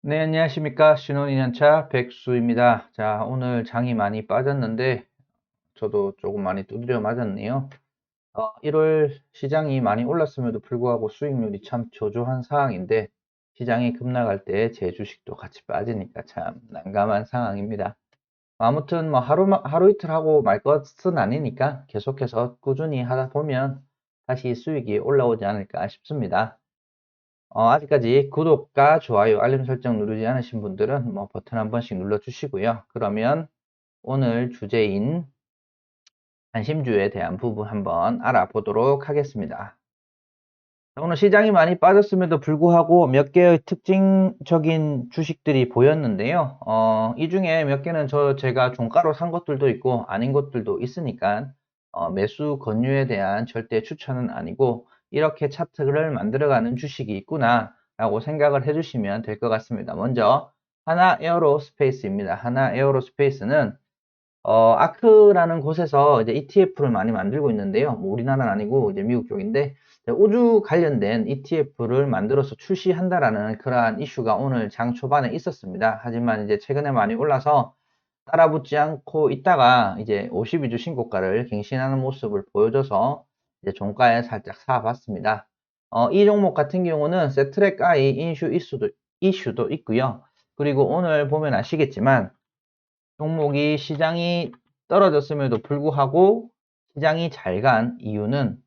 네, 안녕하십니까. 신혼인연차 백수입니다. 자, 오늘 장이 많이 빠졌는데, 저도 조금 많이 두드려 맞았네요. 1월 시장이 많이 올랐음에도 불구하고 수익률이 참 저조한 상황인데, 시장이 급락할 때 제 주식도 같이 빠지니까 참 난감한 상황입니다. 아무튼 뭐 하루 이틀 하고 말 것은 아니니까 계속해서 꾸준히 하다 보면 다시 수익이 올라오지 않을까 싶습니다. 아직까지 구독과 좋아요, 알림 설정 누르지 않으신 분들은 뭐 버튼 한 번씩 눌러주시고요. 그러면 오늘 주제인 관심주에 대한 부분 한번 알아보도록 하겠습니다. 오늘 시장이 많이 빠졌음에도 불구하고 몇 개의 특징적인 주식들이 보였는데요. 이 중에 몇 개는 제가 종가로 산 것들도 있고 아닌 것들도 있으니까 매수 권유에 대한 절대 추천은 아니고 이렇게 차트를 만들어가는 주식이 있구나 라고 생각을 해주시면 될 것 같습니다. 먼저 하나 에어로스페이스입니다. 하나 에어로스페이스는 아크라는 곳에서 이제 ETF를 많이 만들고 있는데요. 뭐 우리나라는 아니고 이제 미국 쪽인데 우주 관련된 ETF를 만들어서 출시한다라는 그러한 이슈가 오늘 장 초반에 있었습니다. 하지만 이제 최근에 많이 올라서 따라붙지 않고 있다가 이제 52주 신고가를 갱신하는 모습을 보여줘서 이제 종가에 살짝 사봤습니다. 이 종목 같은 경우는 세트랙 I 이슈도 있고요. 그리고 오늘 보면 아시겠지만 종목이 시장이 떨어졌음에도 불구하고 시장이 잘 간 이유는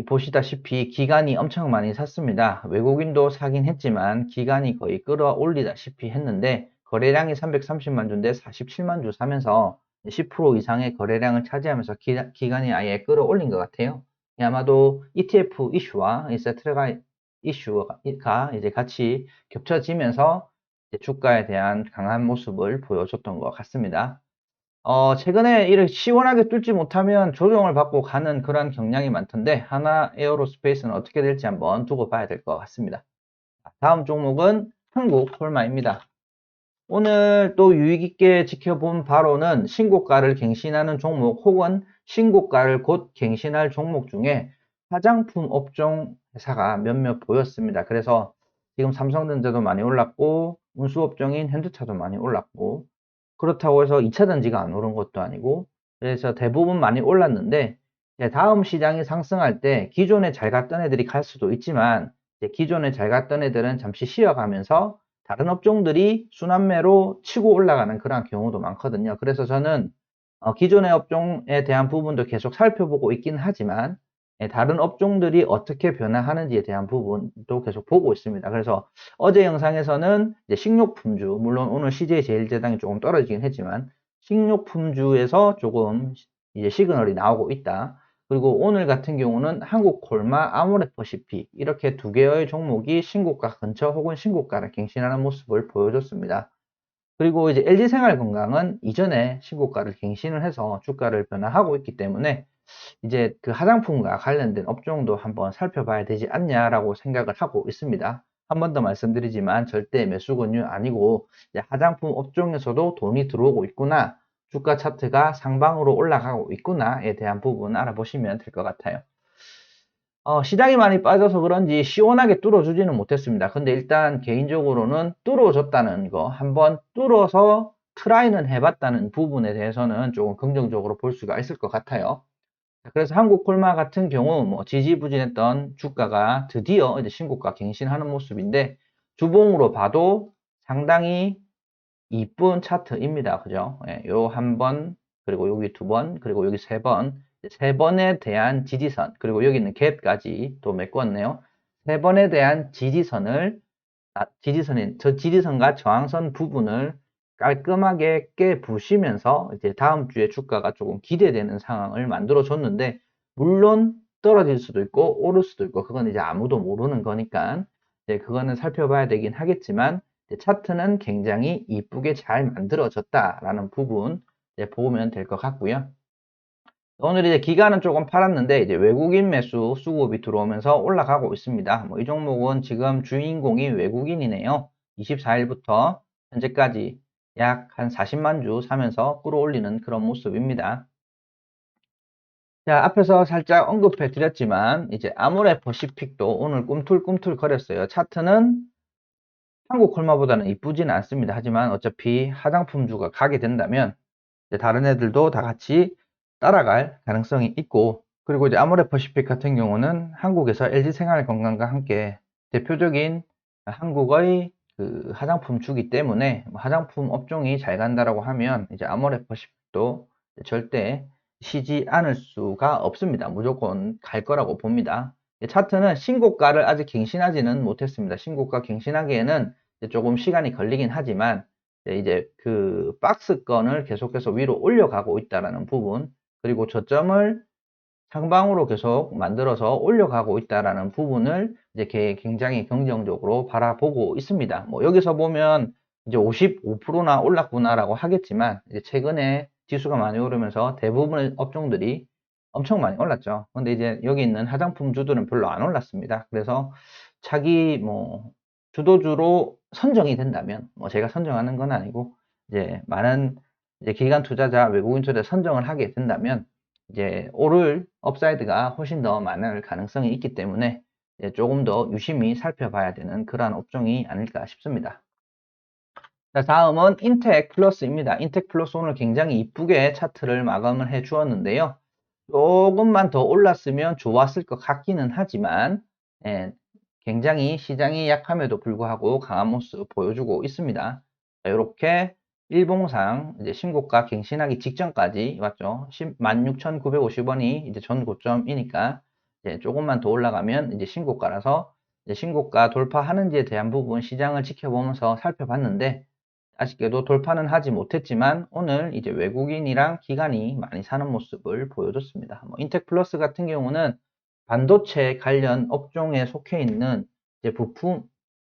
보시다시피 기관이 엄청 많이 샀습니다. 외국인도 사긴 했지만 기관이 거의 끌어올리다시피 했는데 거래량이 330만 주인데 47만 주 사면서 10% 이상의 거래량을 차지하면서 기관이 아예 끌어올린 것 같아요. 아마도 ETF 이슈와 이 세트가 이슈가 이제 같이 겹쳐지면서 주가에 대한 강한 모습을 보여줬던 것 같습니다. 최근에 이렇게 시원하게 뚫지 못하면 조정을 받고 가는 그런 경향이 많던데, 하나 에어로스페이스는 어떻게 될지 한번 두고 봐야 될 것 같습니다. 다음 종목은 한국콜마입니다. 오늘 또 유익 있게 지켜본 바로는 신고가를 갱신하는 종목 혹은 신고가를 곧 갱신할 종목 중에 화장품 업종 회사가 몇몇 보였습니다. 그래서 지금 삼성전자도 많이 올랐고 운수업종인 현대차도 많이 올랐고 그렇다고 해서 2차 전지가 안 오른 것도 아니고 그래서 대부분 많이 올랐는데 다음 시장이 상승할 때 기존에 잘 갔던 애들이 갈 수도 있지만 기존에 잘 갔던 애들은 잠시 쉬어가면서 다른 업종들이 순환매로 치고 올라가는 그런 경우도 많거든요. 그래서 저는 기존의 업종에 대한 부분도 계속 살펴보고 있긴 하지만 다른 업종들이 어떻게 변화하는지에 대한 부분도 계속 보고 있습니다. 그래서 어제 영상에서는 이제 식료품주, 물론 오늘 CJ제일제당이 조금 떨어지긴 했지만 식료품주에서 조금 이제 시그널이 나오고 있다. 그리고 오늘 같은 경우는 한국콜마, 아모레퍼시픽 이렇게 두 개의 종목이 신고가 근처 혹은 신고가를 갱신하는 모습을 보여줬습니다. 그리고 이제 LG생활건강은 이전에 신고가를 갱신을 해서 주가를 변화하고 있기 때문에 이제 그 화장품과 관련된 업종도 한번 살펴봐야 되지 않냐라고 생각을 하고 있습니다. 한 번 더 말씀드리지만 절대 매수 권유 아니고 화장품 업종에서도 돈이 들어오고 있구나, 주가 차트가 상방으로 올라가고 있구나에 대한 부분 알아보시면 될 것 같아요. 시장이 많이 빠져서 그런지 시원하게 뚫어주지는 못했습니다. 근데 일단 개인적으로는 뚫어줬다는 거, 한번 뚫어서 트라이는 해봤다는 부분에 대해서는 조금 긍정적으로 볼 수가 있을 것 같아요. 그래서 한국콜마 같은 경우 뭐 지지부진했던 주가가 드디어 이제 신고가 갱신하는 모습인데 주봉으로 봐도 상당히 이쁜 차트입니다. 그죠? 예, 요 한 번, 그리고 여기 두 번, 그리고 여기 세 번, 세 번에 대한 지지선, 그리고 여기 있는 갭까지 또 메꿨네요. 세 번에 대한 지지선을, 저 지지선과 저항선 부분을 깔끔하게 깨부시면서 이제 다음 주에 주가가 조금 기대되는 상황을 만들어 줬는데, 물론 떨어질 수도 있고 오를 수도 있고 그건 이제 아무도 모르는 거니까 이제 그거는 살펴봐야 되긴 하겠지만 차트는 굉장히 이쁘게 잘 만들어졌다라는 부분 보면 될 것 같고요. 오늘 이제 기간은 조금 팔았는데 이제 외국인 매수 수급이 들어오면서 올라가고 있습니다. 뭐 이 종목은 지금 주인공이 외국인이네요. 24일부터 현재까지 약 한 40만 주 사면서 끌어올리는 그런 모습입니다. 자, 앞에서 살짝 언급해 드렸지만 이제 아모레 퍼시픽도 오늘 꿈틀꿈틀 거렸어요. 차트는 한국 콜마보다는 이쁘지는 않습니다. 하지만 어차피 화장품주가 가게 된다면 이제 다른 애들도 다 같이 따라갈 가능성이 있고, 그리고 이제 아모레퍼시픽 같은 경우는 한국에서 LG생활건강과 함께 대표적인 한국의 그 화장품 주기 때문에 화장품 업종이 잘 간다라고 하면 이제 아모레퍼시픽도 절대 쉬지 않을 수가 없습니다. 무조건 갈 거라고 봅니다. 차트는 신고가를 아직 갱신하지는 못했습니다. 신고가 갱신하기에는 조금 시간이 걸리긴 하지만 이제 그 박스권을 계속해서 위로 올려가고 있다라는 부분, 그리고 저점을 상방으로 계속 만들어서 올려가고 있다라는 부분을 이제 굉장히 긍정적으로 바라보고 있습니다. 뭐 여기서 보면 이제 55%나 올랐구나라고 하겠지만 이제 최근에 지수가 많이 오르면서 대부분의 업종들이 엄청 많이 올랐죠. 근데 이제 여기 있는 화장품주들은 별로 안 올랐습니다. 그래서 차기 뭐 주도주로 선정이 된다면, 뭐 제가 선정하는 건 아니고 이제 많은 이제 기관 투자자, 외국인 투자자 선정을 하게 된다면 이제 오를 업사이드가 훨씬 더 많을 가능성이 있기 때문에 조금 더 유심히 살펴봐야 되는 그러한 업종이 아닐까 싶습니다. 자, 다음은 인텍 플러스입니다. 인텍 플러스 오늘 굉장히 이쁘게 차트를 마감을 해 주었는데요. 조금만 더 올랐으면 좋았을 것 같기는 하지만 굉장히 시장이 약함에도 불구하고 강한 모습 보여주고 있습니다. 이렇게 일봉상 이제 신고가 갱신하기 직전까지 왔죠. 16,950원이 이제 전 고점이니까 이제 조금만 더 올라가면 이제 신고가라서 이제 신고가 돌파하는지에 대한 부분 시장을 지켜보면서 살펴봤는데 아쉽게도 돌파는 하지 못했지만 오늘 이제 외국인이랑 기관이 많이 사는 모습을 보여줬습니다. 뭐 인텍플러스 같은 경우는 반도체 관련 업종에 속해 있는 이제 부품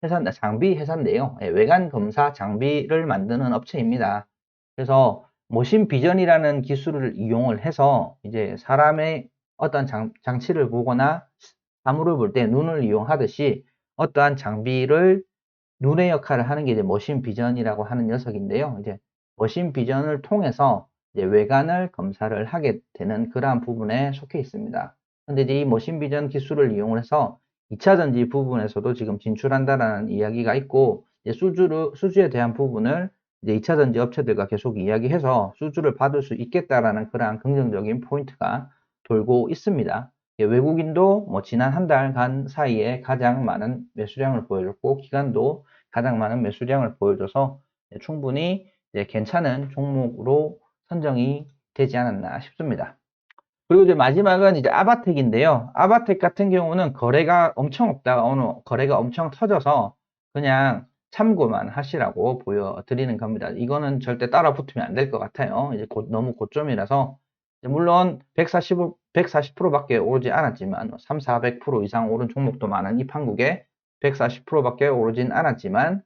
회사, 장비 회사인데요. 외관 검사 장비를 만드는 업체입니다. 그래서 모신 비전이라는 기술을 이용을 해서 이제 사람의 어떤 장치를 보거나 사물을 볼 때 눈을 이용하듯이 어떠한 장비를 눈의 역할을 하는 게 이제 머신 비전이라고 하는 녀석인데요. 이제 머신 비전을 통해서 이제 외관을 검사를 하게 되는 그러한 부분에 속해 있습니다. 근데 이제 이 머신 비전 기술을 이용해서 2차 전지 부분에서도 지금 진출한다라는 이야기가 있고, 이제 수주에 대한 부분을 이제 2차 전지 업체들과 계속 이야기해서 수주를 받을 수 있겠다라는 그러한 긍정적인 포인트가 돌고 있습니다. 외국인도 뭐 지난 한 달간 사이에 가장 많은 매수량을 보여줬고, 기관도 가장 많은 매수량을 보여줘서 충분히 괜찮은 종목으로 선정이 되지 않았나 싶습니다. 그리고 이제 마지막은 이제 아바텍인데요. 아바텍 같은 경우는 거래가 엄청 없다가 오늘 거래가 엄청 터져서 그냥 참고만 하시라고 보여드리는 겁니다. 이거는 절대 따라 붙으면 안 될 것 같아요. 이제 너무 고점이라서 물론 140%밖에 오르지 않았지만 3, 400% 이상 오른 종목도 많은 이 판국에 140%밖에 오르진 않았지만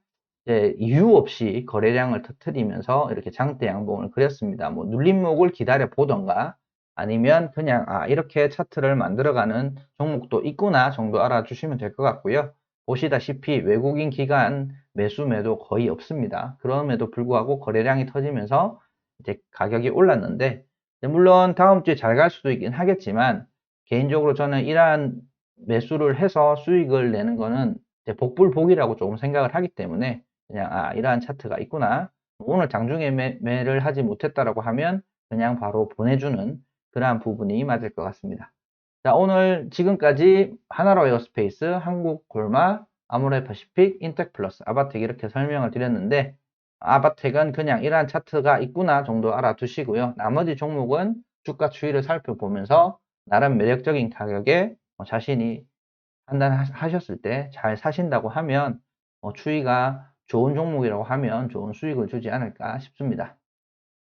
이유 없이 거래량을 터뜨리면서 이렇게 장대 양봉을 그렸습니다. 뭐 눌림목을 기다려 보던가 아니면 그냥 이렇게 차트를 만들어가는 종목도 있구나 정도 알아주시면 될 것 같고요. 보시다시피 외국인 기관 매수 매도 거의 없습니다. 그럼에도 불구하고 거래량이 터지면서 이제 가격이 올랐는데, 물론 다음 주에 잘 갈 수도 있긴 하겠지만 개인적으로 저는 이러한 매수를 해서 수익을 내는 거는 복불복이라고 조금 생각을 하기 때문에 그냥 이러한 차트가 있구나, 오늘 장중에 매를 하지 못했다라고 하면 그냥 바로 보내주는 그러한 부분이 맞을 것 같습니다. 자, 오늘 지금까지 하나로 에어스페이스, 한국골마, 아모레퍼시픽, 인텍플러스, 아바텍 이렇게 설명을 드렸는데, 아바텍은 그냥 이러한 차트가 있구나 정도 알아두시고요. 나머지 종목은 주가 추이를 살펴보면서 나름 매력적인 가격에 자신이 판단하셨을 때 잘 사신다고 하면 추이가 좋은 종목이라고 하면 좋은 수익을 주지 않을까 싶습니다.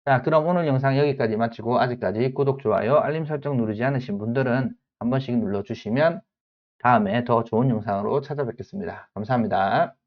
자, 그럼 오늘 영상 여기까지 마치고 아직까지 구독, 좋아요, 알림 설정 누르지 않으신 분들은 한 번씩 눌러주시면 다음에 더 좋은 영상으로 찾아뵙겠습니다. 감사합니다.